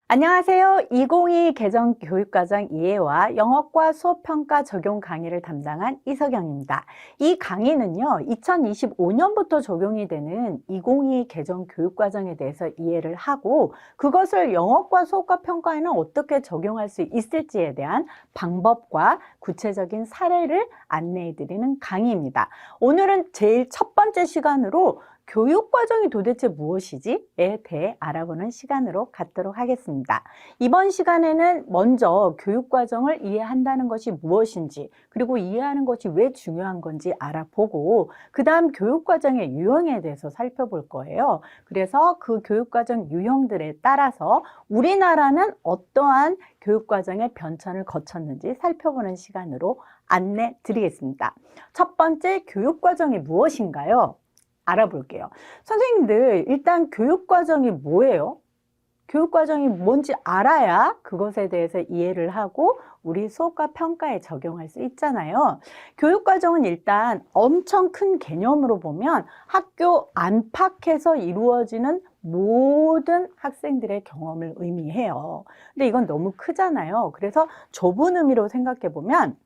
안녕하세요. 2022 개정 교육과정 이해와 영어과 수업평가 적용 강의를 담당한 이석영입니다. 이 강의는요, 2025년부터 적용이 되는 2022 개정 교육과정에 대해서 이해를 하고 그것을 영어과 수업과 평가에는 어떻게 적용할 수 있을지에 대한 방법과 구체적인 사례를 안내해 드리는 강의입니다. 오늘은 제일 첫 번째 시간으로 교육과정이 도대체 무엇이지?에 대해 알아보는 시간으로 갖도록 하겠습니다. 이번 시간에는 먼저 교육과정을 이해한다는 것이 무엇인지, 그리고 이해하는 것이 왜 중요한 건지 알아보고, 그 다음 교육과정의 유형에 대해서 살펴볼 거예요. 그래서 그 교육과정 유형들에 따라서 우리나라는 어떠한 교육과정의 변천을 거쳤는지 살펴보는 시간으로 안내 드리겠습니다. 첫 번째, 교육과정이 무엇인가요? 알아볼게요. 선생님들, 일단 교육과정이 뭐예요? 교육과정이 뭔지 알아야 그것에 대해서 이해를 하고 우리 수업과 평가에 적용할 수 있잖아요. 교육과정은 일단 엄청 큰 개념으로 보면 학교 안팎에서 이루어지는 모든 학생들의 경험을 의미해요. 근데 이건 너무 크잖아요. 그래서 좁은 의미로 생각해 보면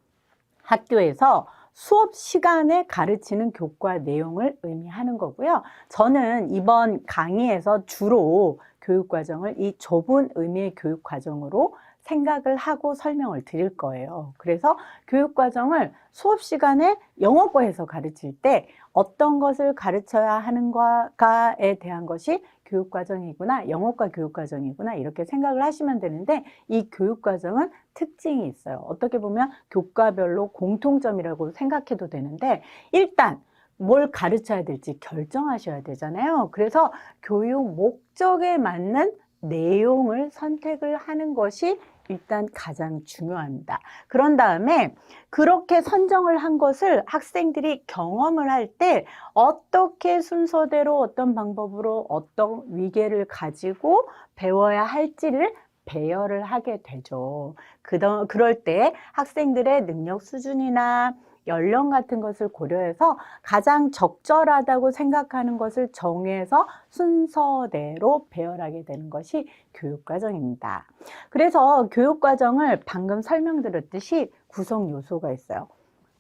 학교에서 수업 시간에 가르치는 교과 내용을 의미하는 거고요. 저는 이번 강의에서 주로 교육과정을 이 좁은 의미의 교육과정으로 생각을 하고 설명을 드릴 거예요. 그래서 교육과정을 수업 시간에 영어과에서 가르칠 때 어떤 것을 가르쳐야 하는가에 대한 것이 교육과정이구나, 영어과 교육과정이구나 이렇게 생각을 하시면 되는데 이 교육과정은 특징이 있어요. 어떻게 보면 교과별로 공통점이라고 생각해도 되는데 일단 뭘 가르쳐야 될지 결정하셔야 되잖아요. 그래서 교육 목적에 맞는 내용을 선택을 하는 것이 일단 가장 중요합니다. 그런 다음에 그렇게 선정을 한 것을 학생들이 경험을 할 때 어떻게 순서대로 어떤 방법으로 어떤 위계를 가지고 배워야 할지를 배열을 하게 되죠. 그럴 때 학생들의 능력 수준이나 연령 같은 것을 고려해서 가장 적절하다고 생각하는 것을 정해서 순서대로 배열하게 되는 것이 교육과정입니다. 그래서 교육과정을 방금 설명드렸듯이 구성 요소가 있어요.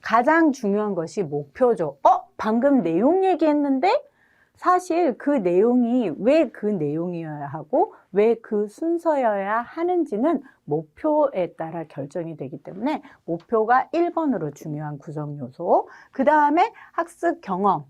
가장 중요한 것이 목표죠. 방금 내용 얘기했는데 사실 그 내용이 왜 그 내용이어야 하고 왜 그 순서여야 하는지는 목표에 따라 결정이 되기 때문에 목표가 1번으로 중요한 구성 요소. 그 다음에 학습 경험.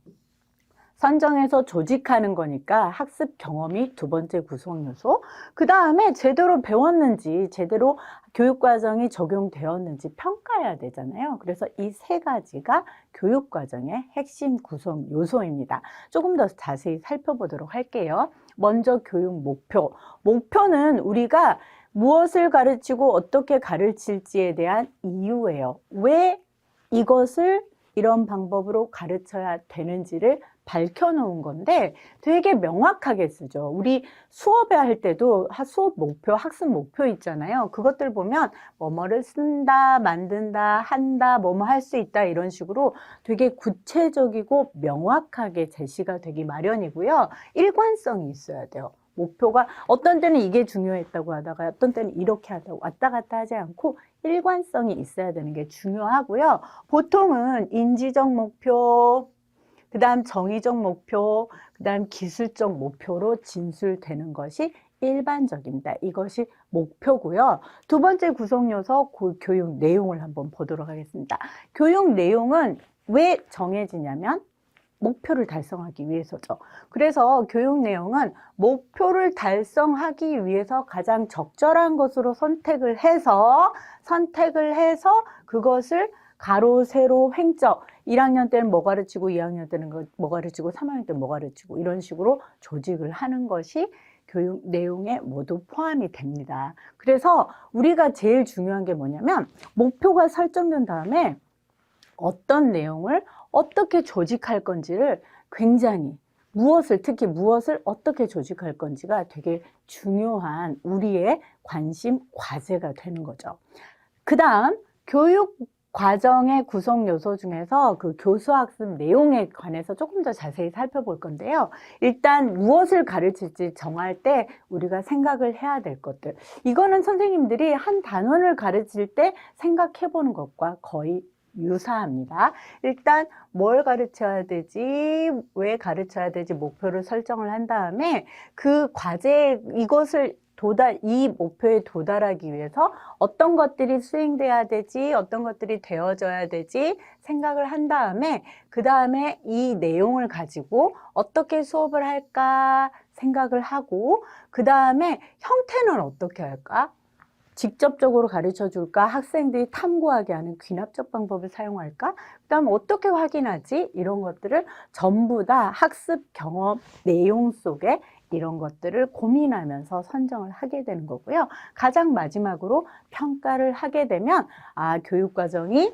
선정해서 조직하는 거니까 학습 경험이 두 번째 구성 요소. 그 다음에 제대로 배웠는지, 제대로 교육과정이 적용되었는지 평가해야 되잖아요. 그래서 이 세 가지가 교육과정의 핵심 구성 요소입니다. 조금 더 자세히 살펴보도록 할게요. 먼저 교육 목표. 목표는 우리가 무엇을 가르치고 어떻게 가르칠지에 대한 이유예요. 왜 이것을 이런 방법으로 가르쳐야 되는지를 밝혀놓은 건데 되게 명확하게 쓰죠. 우리 수업에 할 때도 수업 목표, 학습 목표 있잖아요. 그것들 보면 뭐뭐를 쓴다, 만든다, 한다, 뭐뭐 할 수 있다 이런 식으로 되게 구체적이고 명확하게 제시가 되기 마련이고요. 일관성이 있어야 돼요. 목표가 어떤 때는 이게 중요했다고 하다가 어떤 때는 이렇게 하다고 왔다 갔다 하지 않고 일관성이 있어야 되는 게 중요하고요. 보통은 인지적 목표, 그 다음 정의적 목표, 그 다음 기술적 목표로 진술되는 것이 일반적입니다. 이것이 목표고요. 두 번째 구성 요소 교육 내용을 한번 보도록 하겠습니다. 교육 내용은 왜 정해지냐면 목표를 달성하기 위해서죠. 그래서 교육 내용은 목표를 달성하기 위해서 가장 적절한 것으로 선택을 해서 그것을 가로, 세로, 횡적 1학년 때는 뭐 가르치고 2학년 때는 뭐 가르치고 3학년 때는 뭐 가르치고 이런 식으로 조직을 하는 것이 교육 내용에 모두 포함이 됩니다. 그래서 우리가 제일 중요한 게 뭐냐면 목표가 설정된 다음에 어떤 내용을 어떻게 조직할 건지를 굉장히 특히 무엇을 어떻게 조직할 건지가 되게 중요한 우리의 관심 과제가 되는 거죠. 그 다음 교육 과정의 구성 요소 중에서 그 교수학습 내용에 관해서 조금 더 자세히 살펴볼 건데요. 일단 무엇을 가르칠지 정할 때 우리가 생각을 해야 될 것들. 이거는 선생님들이 한 단원을 가르칠 때 생각해 보는 것과 거의 유사합니다. 일단 뭘 가르쳐야 되지, 왜 가르쳐야 되지 목표를 설정을 한 다음에 그 과제 이것을 이 목표에 도달하기 위해서 어떤 것들이 수행돼야 되지, 어떤 것들이 되어져야 되지 생각을 한 다음에 그 다음에 이 내용을 가지고 어떻게 수업을 할까 생각을 하고 그 다음에 형태는 어떻게 할까? 직접적으로 가르쳐 줄까? 학생들이 탐구하게 하는 귀납적 방법을 사용할까? 그다음 어떻게 확인하지? 이런 것들을 전부 다 학습 경험 내용 속에 이런 것들을 고민하면서 선정을 하게 되는 거고요. 가장 마지막으로 평가를 하게 되면 교육 과정이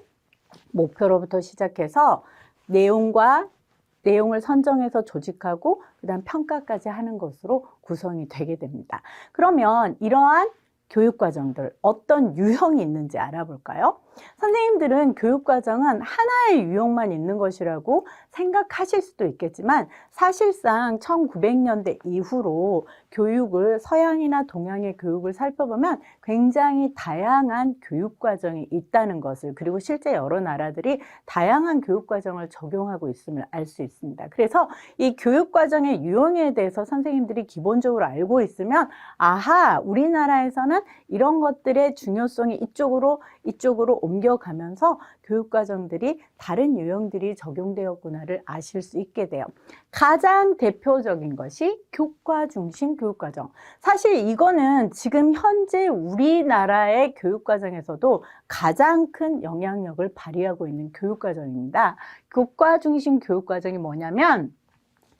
목표로부터 시작해서 내용을 선정해서 조직하고 그다음 평가까지 하는 것으로 구성이 되게 됩니다. 그러면 이러한 교육과정들 어떤 유형이 있는지 알아볼까요? 선생님들은 교육과정은 하나의 유형만 있는 것이라고 생각하실 수도 있겠지만 사실상 1900년대 이후로 교육을 서양이나 동양의 교육을 살펴보면 굉장히 다양한 교육과정이 있다는 것을 그리고 실제 여러 나라들이 다양한 교육과정을 적용하고 있음을 알 수 있습니다. 그래서 이 교육과정의 유형에 대해서 선생님들이 기본적으로 알고 있으면 우리나라에서는 이런 것들의 중요성이 이쪽으로 옮겨가면서 교육과정들이 다른 유형들이 적용되었구나를 아실 수 있게 돼요. 가장 대표적인 것이 교과 중심 교육과정. 사실 이거는 지금 현재 우리나라의 교육과정에서도 가장 큰 영향력을 발휘하고 있는 교육과정입니다. 교과 중심 교육과정이 뭐냐면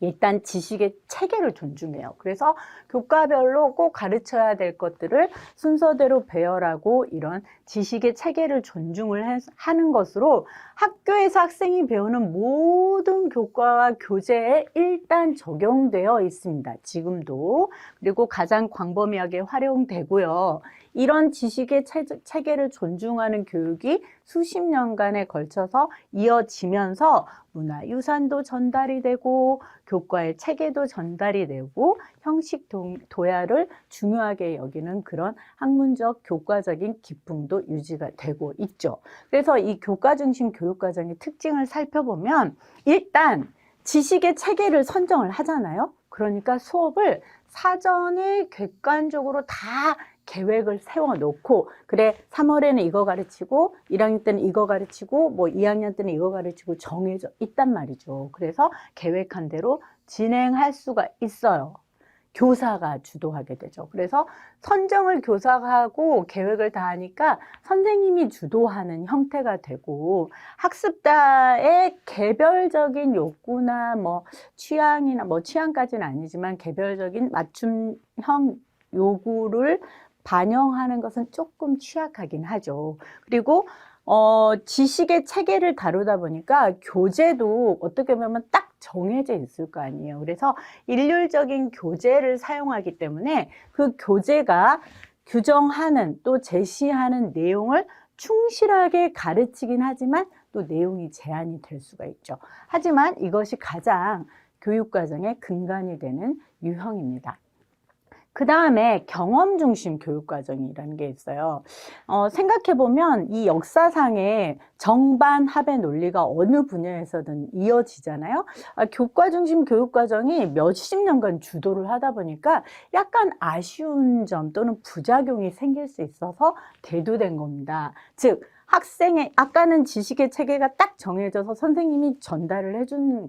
일단 지식의 체계를 존중해요. 그래서 교과별로 꼭 가르쳐야 될 것들을 순서대로 배열하고 이런 지식의 체계를 존중을 하는 것으로 학교에서 학생이 배우는 모든 교과와 교재에 일단 적용되어 있습니다. 지금도. 그리고 가장 광범위하게 활용되고요. 이런 지식의 체계를 존중하는 교육이 수십 년간에 걸쳐서 이어지면서 문화유산도 전달이 되고 교과의 체계도 전달이 되고 형식 도야를 중요하게 여기는 그런 학문적 교과적인 기풍도 유지가 되고 있죠. 그래서 이 교과 중심 교육과정의 특징을 살펴보면 일단 지식의 체계를 선정을 하잖아요. 그러니까 수업을 사전에 객관적으로 다 계획을 세워놓고 그래 3월에는 이거 가르치고 1학년 때는 이거 가르치고 뭐 2학년 때는 이거 가르치고 정해져 있단 말이죠. 그래서 계획한 대로 진행할 수가 있어요. 교사가 주도하게 되죠. 그래서 선정을 교사가 하고 계획을 다 하니까 선생님이 주도하는 형태가 되고 학습자의 개별적인 욕구나 취향까지는 아니지만 개별적인 맞춤형 요구를 반영하는 것은 조금 취약하긴 하죠. 그리고 지식의 체계를 다루다 보니까 교재도 어떻게 보면 딱 정해져 있을 거 아니에요. 그래서 일률적인 교재를 사용하기 때문에 그 교재가 규정하는 또 제시하는 내용을 충실하게 가르치긴 하지만 또 내용이 제한이 될 수가 있죠. 하지만 이것이 가장 교육과정의 근간이 되는 유형입니다. 그 다음에 경험 중심 교육과정이라는 게 있어요. 생각해보면 이 역사상의 정반 합의 논리가 어느 분야에서든 이어지잖아요. 교과 중심 교육과정이 몇십 년간 주도를 하다 보니까 약간 아쉬운 점 또는 부작용이 생길 수 있어서 대두된 겁니다. 즉 아까는 지식의 체계가 딱 정해져서 선생님이 전달을 해준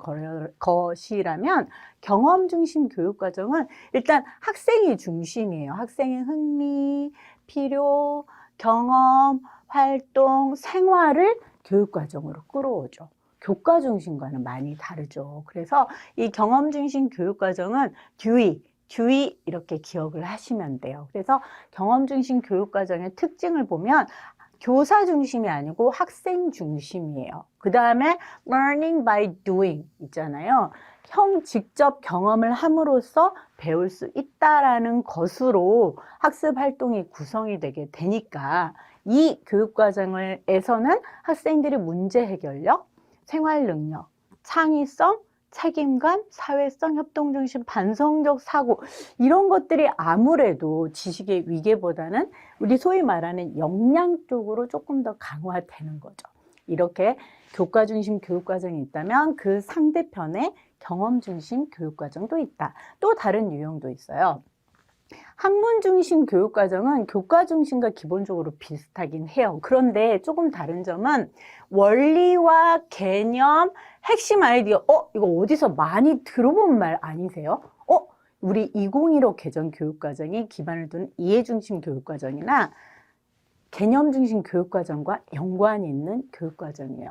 것이라면 경험 중심 교육과정은 일단 학생이 중심이에요. 학생의 흥미, 필요, 경험, 활동, 생활을 교육과정으로 끌어오죠. 교과 중심과는 많이 다르죠. 그래서 이 경험 중심 교육과정은 듀이 이렇게 기억을 하시면 돼요. 그래서 경험 중심 교육과정의 특징을 보면 교사 중심이 아니고 학생 중심이에요. 그 다음에 learning by doing 있잖아요. 형 직접 경험을 함으로써 배울 수 있다라는 것으로 학습 활동이 구성이 되게 되니까 이 교육과정에서는 학생들이 문제 해결력, 생활 능력, 창의성, 책임감, 사회성, 협동중심, 반성적 사고 이런 것들이 아무래도 지식의 위계보다는 우리 소위 말하는 역량 쪽으로 조금 더 강화되는 거죠. 이렇게 교과 중심 교육과정이 있다면 그 상대편에 경험 중심 교육과정도 있다. 또 다른 유형도 있어요. 학문 중심 교육과정은 교과 중심과 기본적으로 비슷하긴 해요. 그런데 조금 다른 점은 원리와 개념, 핵심 아이디어, 이거 어디서 많이 들어본 말 아니세요? 우리 2015 개정 교육과정이 기반을 둔 이해 중심 교육과정이나 개념 중심 교육과정과 연관이 있는 교육과정이에요.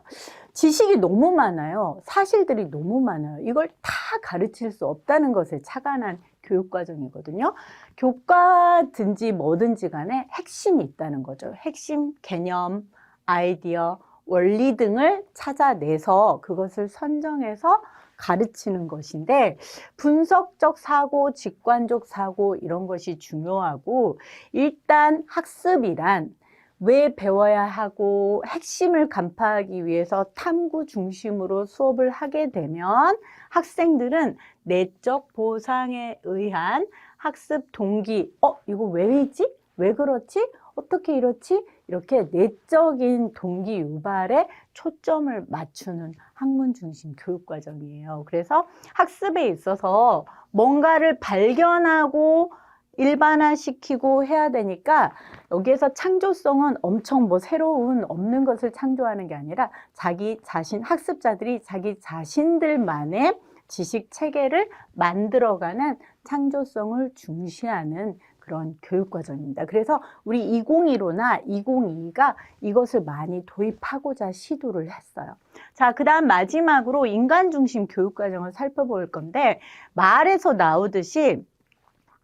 지식이 너무 많아요. 사실들이 너무 많아요. 이걸 다 가르칠 수 없다는 것에 착안한 교육과정이거든요. 교과든지 뭐든지 간에 핵심이 있다는 거죠. 핵심, 개념, 아이디어, 원리 등을 찾아내서 그것을 선정해서 가르치는 것인데 분석적 사고, 직관적 사고 이런 것이 중요하고 일단 학습이란 왜 배워야 하고 핵심을 간파하기 위해서 탐구 중심으로 수업을 하게 되면 학생들은 내적 보상에 의한 학습 동기, 이거 왜이지? 왜 그렇지? 어떻게 이렇지? 이렇게 내적인 동기 유발에 초점을 맞추는 학문 중심 교육과정이에요. 그래서 학습에 있어서 뭔가를 발견하고 일반화시키고 해야 되니까 여기에서 창조성은 엄청 새로운 없는 것을 창조하는 게 아니라 자기 자신, 학습자들이 자기 자신들만의 지식 체계를 만들어가는 창조성을 중시하는 그런 교육과정입니다. 그래서 우리 2015나 2022가 이것을 많이 도입하고자 시도를 했어요. 자, 그 다음 마지막으로 인간 중심 교육과정을 살펴볼 건데 말에서 나오듯이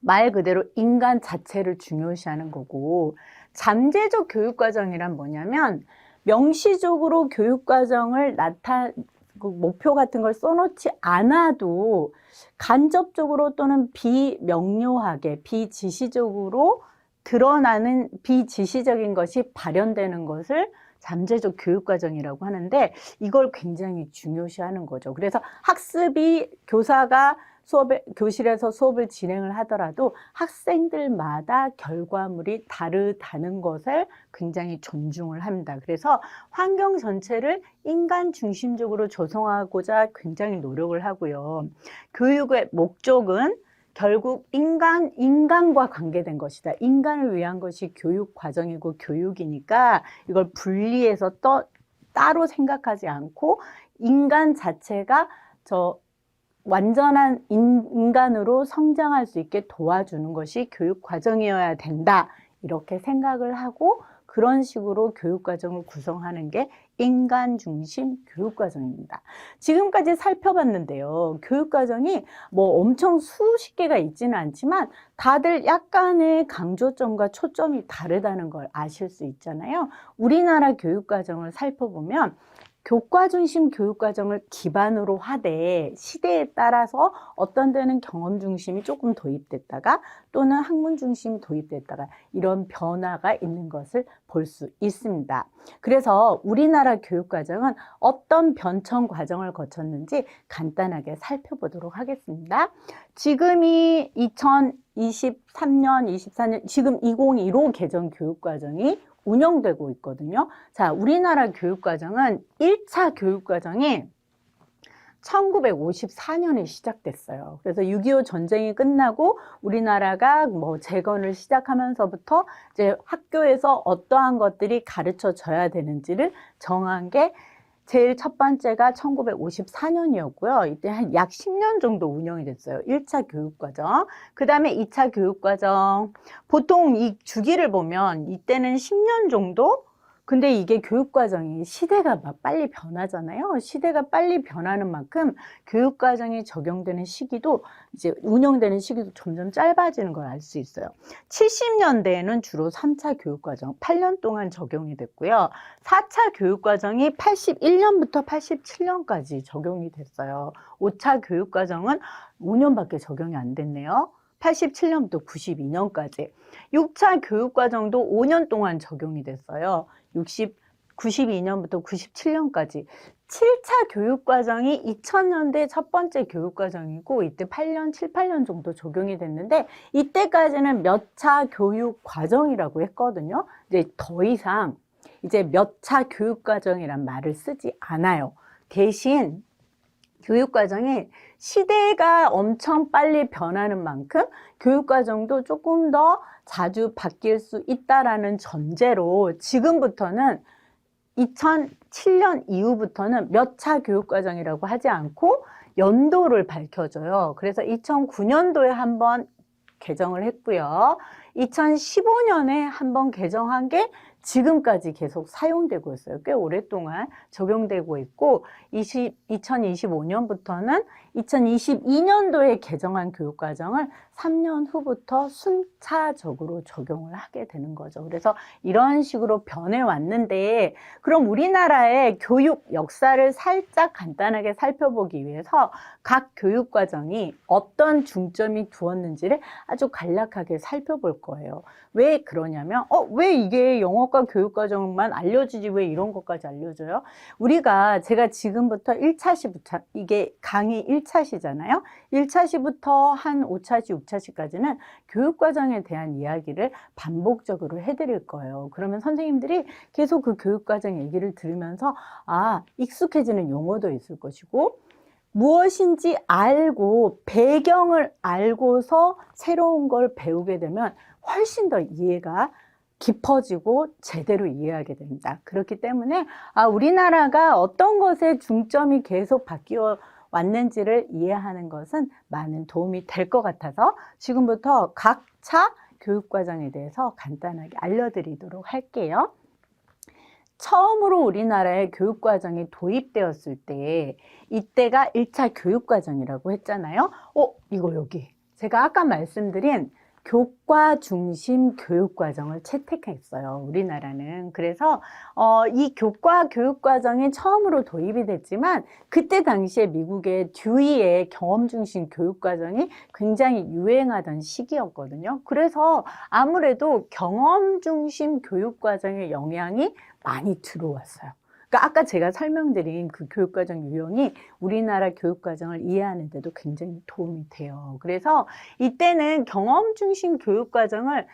말 그대로 인간 자체를 중요시하는 거고 잠재적 교육과정이란 뭐냐면 명시적으로 교육과정을 목표 같은 걸 써놓지 않아도 간접적으로 또는 비명료하게 비지시적으로 드러나는 비지시적인 것이 발현되는 것을 잠재적 교육과정이라고 하는데 이걸 굉장히 중요시하는 거죠. 그래서 학습이 교사가 교실에서 수업을 진행을 하더라도 학생들마다 결과물이 다르다는 것을 굉장히 존중을 합니다. 그래서 환경 전체를 인간 중심적으로 조성하고자 굉장히 노력을 하고요. 교육의 목적은 결국 인간과 관계된 것이다. 인간을 위한 것이 교육 과정이고 교육이니까 이걸 분리해서 따로 생각하지 않고 인간 자체가 완전한 인간으로 성장할 수 있게 도와주는 것이 교육 과정이어야 된다. 이렇게 생각을 하고 그런 식으로 교육 과정을 구성하는 게 인간 중심 교육 과정입니다. 지금까지 살펴봤는데요. 교육 과정이 엄청 수십 개가 있지는 않지만 다들 약간의 강조점과 초점이 다르다는 걸 아실 수 있잖아요. 우리나라 교육 과정을 살펴보면 교과 중심 교육과정을 기반으로 하되 시대에 따라서 어떤 데는 경험 중심이 조금 도입됐다가 또는 학문 중심이 도입됐다가 이런 변화가 있는 것을 볼 수 있습니다. 그래서 우리나라 교육과정은 어떤 변천 과정을 거쳤는지 간단하게 살펴보도록 하겠습니다. 지금이 2023년, 24년, 지금 2015 개정 교육과정이 운영되고 있거든요. 자, 우리나라 교육과정은 1차 교육과정이 1954년에 시작됐어요. 그래서 6.25 전쟁이 끝나고 우리나라가 재건을 시작하면서부터 이제 학교에서 어떠한 것들이 가르쳐져야 되는지를 정한 게 제일 첫 번째가 1954년이었고요. 이때 한 약 10년 정도 운영이 됐어요. 1차 교육과정. 그 다음에 2차 교육과정. 보통 이 주기를 보면 이때는 10년 정도 근데 이게 교육과정이 시대가 막 빨리 변하잖아요. 시대가 빨리 변하는 만큼 교육과정이 적용되는 시기도 이제 운영되는 시기도 점점 짧아지는 걸 알 수 있어요. 70년대에는 주로 3차 교육과정 8년 동안 적용이 됐고요. 4차 교육과정이 81년부터 87년까지 적용이 됐어요. 5차 교육과정은 5년밖에 적용이 안 됐네요. 87년부터 92년까지. 6차 교육과정도 5년 동안 적용이 됐어요. 92년부터 97년까지. 7차 교육과정이 2000년대 첫 번째 교육과정이고 이때 7, 8년 정도 적용이 됐는데 이때까지는 몇 차 교육과정이라고 했거든요. 이제 더 이상 이제 몇 차 교육과정이란 말을 쓰지 않아요. 대신 교육과정이 시대가 엄청 빨리 변하는 만큼 교육과정도 조금 더 자주 바뀔 수 있다라는 전제로 지금부터는 2007년 이후부터는 몇 차 교육과정이라고 하지 않고 연도를 밝혀줘요. 그래서 2009년도에 한번 개정을 했고요. 2015년에 한번 개정한 게 지금까지 계속 사용되고 있어요. 꽤 오랫동안 적용되고 있고 2025년부터는 2022년도에 개정한 교육과정을 3년 후부터 순차적으로 적용을 하게 되는 거죠. 그래서 이런 식으로 변해왔는데 그럼 우리나라의 교육 역사를 살짝 간단하게 살펴보기 위해서 각 교육과정이 어떤 중점이 두었는지를 아주 간략하게 살펴볼 거예요. 왜 그러냐면 왜 이게 영어과 교육과정만 알려주지 왜 이런 것까지 알려줘요? 제가 지금부터 1차시부터 이게 강의 1차시잖아요. 1차시부터 한 5차시, 6차시까지는 교육과정에 대한 이야기를 반복적으로 해드릴 거예요. 그러면 선생님들이 계속 그 교육과정 얘기를 들으면서 익숙해지는 용어도 있을 것이고 무엇인지 알고 배경을 알고서 새로운 걸 배우게 되면 훨씬 더 이해가 깊어지고 제대로 이해하게 됩니다. 그렇기 때문에 우리나라가 어떤 것에 중점이 계속 바뀌어 왔는지를 이해하는 것은 많은 도움이 될 것 같아서 지금부터 각 차 교육과정에 대해서 간단하게 알려드리도록 할게요. 처음으로 우리나라에 교육과정이 도입되었을 때 이때가 1차 교육과정이라고 했잖아요. 이거 여기 제가 아까 말씀드린 교과 중심 교육과정을 채택했어요. 우리나라는. 그래서 이 교과 교육과정이 처음으로 도입이 됐지만 그때 당시에 미국의 듀이의 경험 중심 교육과정이 굉장히 유행하던 시기였거든요. 그래서 아무래도 경험 중심 교육과정의 영향이 많이 들어왔어요. 그러니까 아까 제가 설명드린 그 교육과정 유형이 우리나라 교육과정을 이해하는 데도 굉장히 도움이 돼요. 그래서 이때는 경험 중심 교육과정을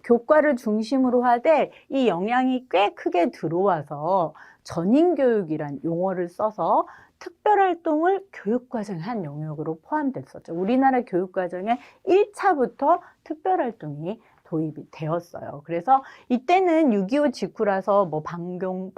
교과를 중심으로 하되 이 영향이 꽤 크게 들어와서 전인교육이란 용어를 써서 특별활동을 교육과정의 한 영역으로 포함됐었죠. 우리나라 교육과정에 1차부터 특별활동이 도입이 되었어요. 그래서 이때는 6.25 직후라서 뭐 방공,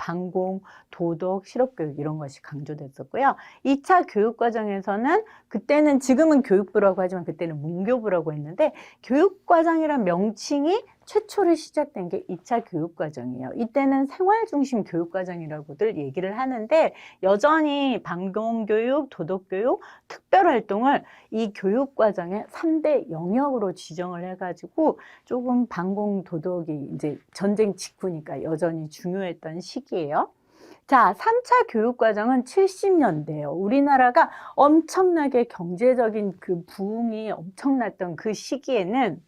도덕, 실업교육 이런 것이 강조됐었고요. 2차 교육과정에서는 그때는 지금은 교육부라고 하지만 그때는 문교부라고 했는데 교육과정이란 명칭이 최초로 시작된 게 2차 교육과정이에요. 이때는 생활중심 교육과정이라고들 얘기를 하는데 여전히 방공교육, 도덕교육, 특별활동을 이 교육과정의 3대 영역으로 지정을 해가지고 조금 방공, 도덕이 이제 전쟁 직후니까 여전히 중요했던 시기예요. 자, 3차 교육과정은 70년대예요. 우리나라가 엄청나게 경제적인 그 부흥이 엄청났던 그 시기에는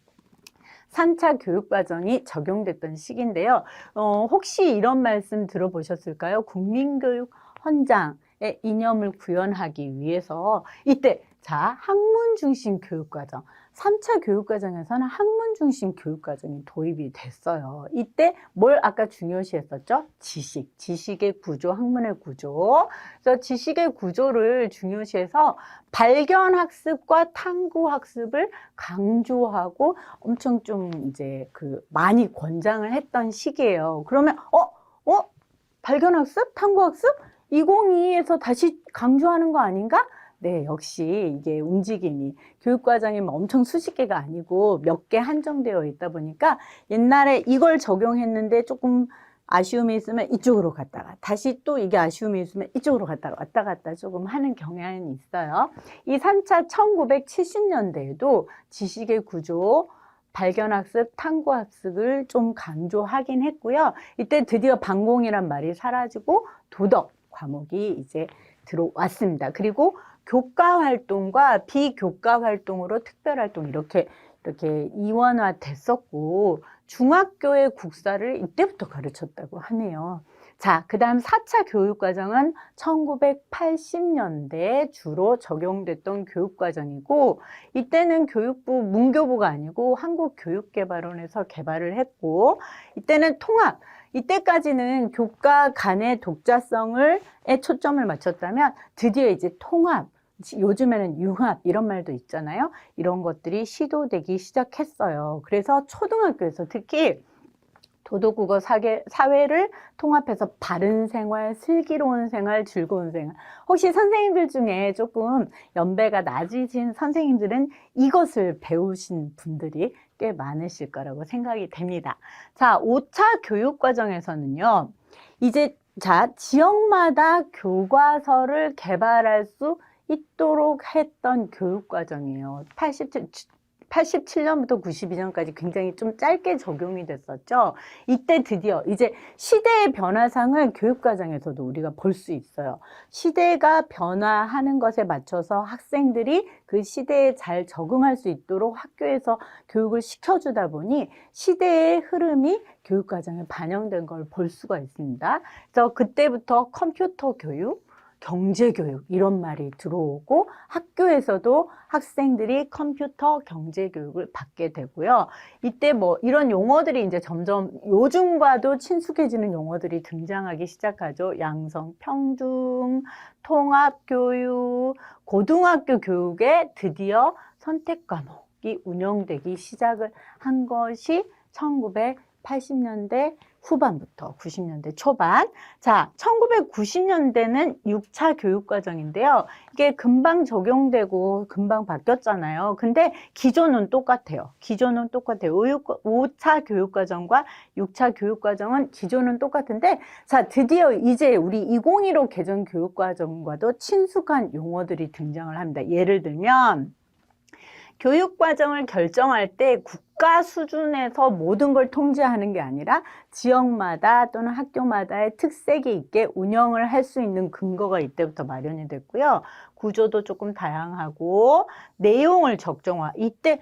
3차 교육과정이 적용됐던 시기인데요. 혹시 이런 말씀 들어보셨을까요? 국민교육 헌장의 이념을 구현하기 위해서 이때 학문 중심 교육과정 3차 교육과정에서는 학문 중심 교육과정이 도입이 됐어요. 이때 뭘 아까 중요시했었죠? 지식의 구조, 학문의 구조. 그래서 지식의 구조를 중요시해서 발견학습과 탐구학습을 강조하고 엄청 좀 이제 많이 권장을 했던 시기예요. 그러면 발견학습, 탐구학습 2022에서 다시 강조하는 거 아닌가? 네, 역시 이게 움직임이 교육과정이 엄청 수십 개가 아니고 몇 개 한정되어 있다 보니까 옛날에 이걸 적용했는데 조금 아쉬움이 있으면 이쪽으로 갔다가 다시 또 이게 아쉬움이 있으면 이쪽으로 갔다가 왔다 갔다 조금 하는 경향이 있어요. 이 3차 1970년대에도 지식의 구조, 발견학습, 탐구학습을 좀 강조하긴 했고요. 이때 드디어 반공이란 말이 사라지고 도덕 과목이 이제 들어왔습니다. 그리고 교과 활동과 비교과 활동으로 특별 활동 이렇게 이원화 됐었고 중학교의 국사를 이때부터 가르쳤다고 하네요. 자, 그 다음 4차 교육과정은 1980년대에 주로 적용됐던 교육과정이고 이때는 교육부, 문교부가 아니고 한국교육개발원에서 개발을 했고 이때는 통합, 이때까지는 교과 간의 독자성에 초점을 맞췄다면 드디어 이제 통합, 요즘에는 융합 이런 말도 있잖아요. 이런 것들이 시도되기 시작했어요. 그래서 초등학교에서 특히 도덕국어 사회를 통합해서 바른 생활, 슬기로운 생활, 즐거운 생활. 혹시 선생님들 중에 조금 연배가 낮으신 선생님들은 이것을 배우신 분들이 꽤 많으실 거라고 생각이 됩니다. 자, 5차 교육과정에서는요. 이제 지역마다 교과서를 개발할 수 있도록 했던 교육과정이에요. 87년부터 92년까지 굉장히 좀 짧게 적용이 됐었죠. 이때 드디어 이제 시대의 변화상을 교육과정에서도 우리가 볼 수 있어요. 시대가 변화하는 것에 맞춰서 학생들이 그 시대에 잘 적응할 수 있도록 학교에서 교육을 시켜주다 보니 시대의 흐름이 교육과정에 반영된 걸 볼 수가 있습니다. 그래서 그때부터 컴퓨터 교육, 경제교육 이런 말이 들어오고 학교에서도 학생들이 컴퓨터 경제교육을 받게 되고요. 이때 뭐 이런 용어들이 이제 점점 요즘과도 친숙해지는 용어들이 등장하기 시작하죠. 양성, 평등, 통합교육, 고등학교 교육에 드디어 선택 과목이 운영되기 시작을 한 것이 1980년대 후반부터 90년대 초반. 자, 1990년대는 6차 교육과정인데요. 이게 금방 적용되고 금방 바뀌었잖아요. 근데 기조는 똑같아요. 기조는 똑같아요. 5차 교육과정과 6차 교육과정은 기조는 똑같은데, 자, 드디어 이제 우리 2015 개정 교육과정과도 친숙한 용어들이 등장을 합니다. 예를 들면, 교육과정을 결정할 때 국가 수준에서 모든 걸 통제하는 게 아니라 지역마다 또는 학교마다의 특색이 있게 운영을 할 수 있는 근거가 이때부터 마련이 됐고요. 구조도 조금 다양하고 내용을 적정화. 이때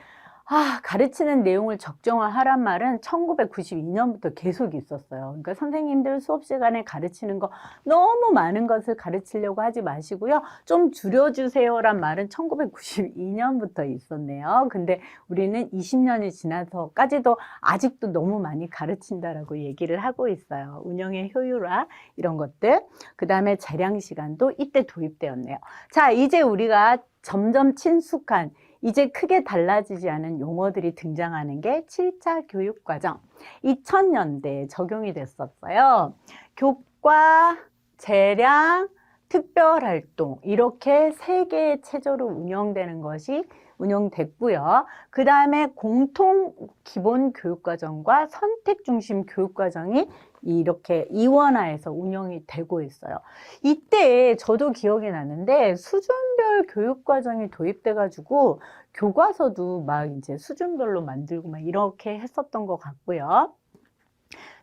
가르치는 내용을 적정화하란 말은 1992년부터 계속 있었어요. 그러니까 선생님들 수업 시간에 가르치는 거 너무 많은 것을 가르치려고 하지 마시고요. 좀 줄여주세요란 말은 1992년부터 있었네요. 근데 우리는 20년이 지나서까지도 아직도 너무 많이 가르친다라고 얘기를 하고 있어요. 운영의 효율화 이런 것들. 그 다음에 재량 시간도 이때 도입되었네요. 자, 이제 우리가 점점 친숙한 이제 크게 달라지지 않은 용어들이 등장하는 게 7차 교육과정. 2000년대에 적용이 됐었어요. 교과, 재량, 특별활동 이렇게 3개의 체제로 운영되는 것이 운영됐고요. 그 다음에 공통 기본 교육과정과 선택 중심 교육과정이 이렇게 이원화해서 운영이 되고 있어요. 이때 저도 기억이 나는데 수준별 교육과정이 도입돼가지고 교과서도 막 이제 수준별로 만들고 막 이렇게 했었던 것 같고요.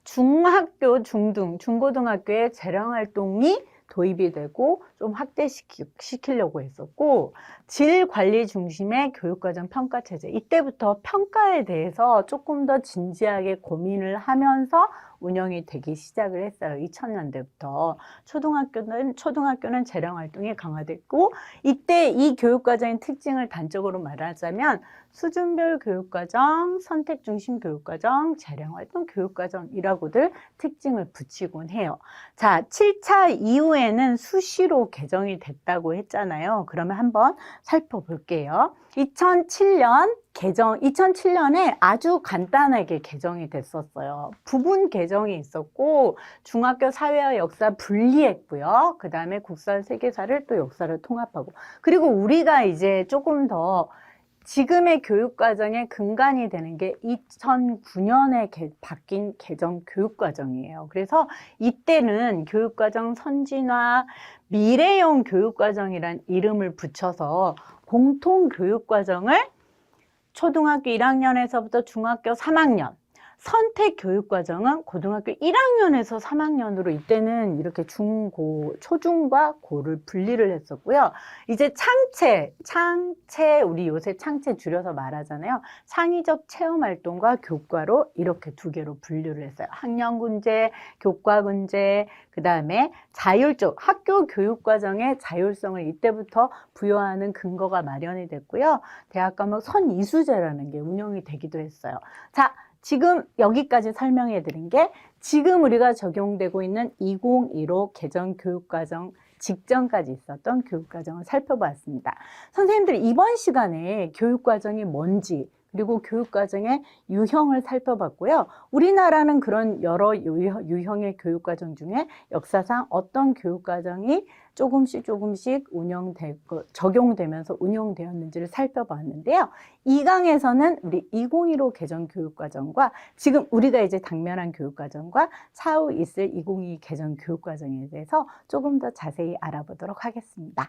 중학교, 중등, 중고등학교에 재량활동이 도입이 되고 좀 확대시키려고 했었고 질관리 중심의 교육과정 평가체제 이때부터 평가에 대해서 조금 더 진지하게 고민을 하면서 운영이 되기 시작을 했어요. 2000년대부터 초등학교는 재량활동이 강화됐고 이때 이 교육과정의 특징을 단적으로 말하자면 수준별 교육과정, 선택중심 교육과정, 재량활동 교육과정이라고들 특징을 붙이곤 해요. 자, 7차 이후에는 수시로 개정이 됐다고 했잖아요. 그러면 한번 살펴볼게요. 2007년에 아주 간단하게 개정이 됐었어요. 부분 개정이 있었고 중학교 사회와 역사 분리했고요. 그 다음에 국사 세계사를 또 역사를 통합하고 그리고 우리가 이제 조금 더 지금의 교육과정의 근간이 되는 게 2009년에 바뀐 개정 교육과정이에요. 그래서 이때는 교육과정 선진화 미래형 교육과정이란 이름을 붙여서 공통교육과정을 초등학교 1학년에서부터 중학교 3학년, 선택교육과정은 고등학교 1학년에서 3학년으로 이때는 이렇게 중고, 초중과 고를 분리를 했었고요. 이제 창체, 우리 요새 창체 줄여서 말하잖아요. 창의적 체험활동과 교과로 이렇게 두 개로 분류를 했어요. 학년군제, 교과군제, 그 다음에 자율적, 학교 교육과정의 자율성을 이때부터 부여하는 근거가 마련이 됐고요. 대학 과목 선이수제라는 게 운영이 되기도 했어요. 자, 지금 여기까지 설명해 드린 게 지금 우리가 적용되고 있는 2015 개정 교육과정 직전까지 있었던 교육과정을 살펴보았습니다. 선생님들 이번 시간에 교육과정이 뭔지 그리고 교육과정의 유형을 살펴봤고요. 우리나라는 그런 여러 유형의 교육과정 중에 역사상 어떤 교육과정이 조금씩 적용되면서 운영되었는지를 살펴봤는데요. 2강에서는 우리 2015 개정 교육과정과 지금 우리가 이제 당면한 교육과정과 차후 있을 2022 개정 교육과정에 대해서 조금 더 자세히 알아보도록 하겠습니다.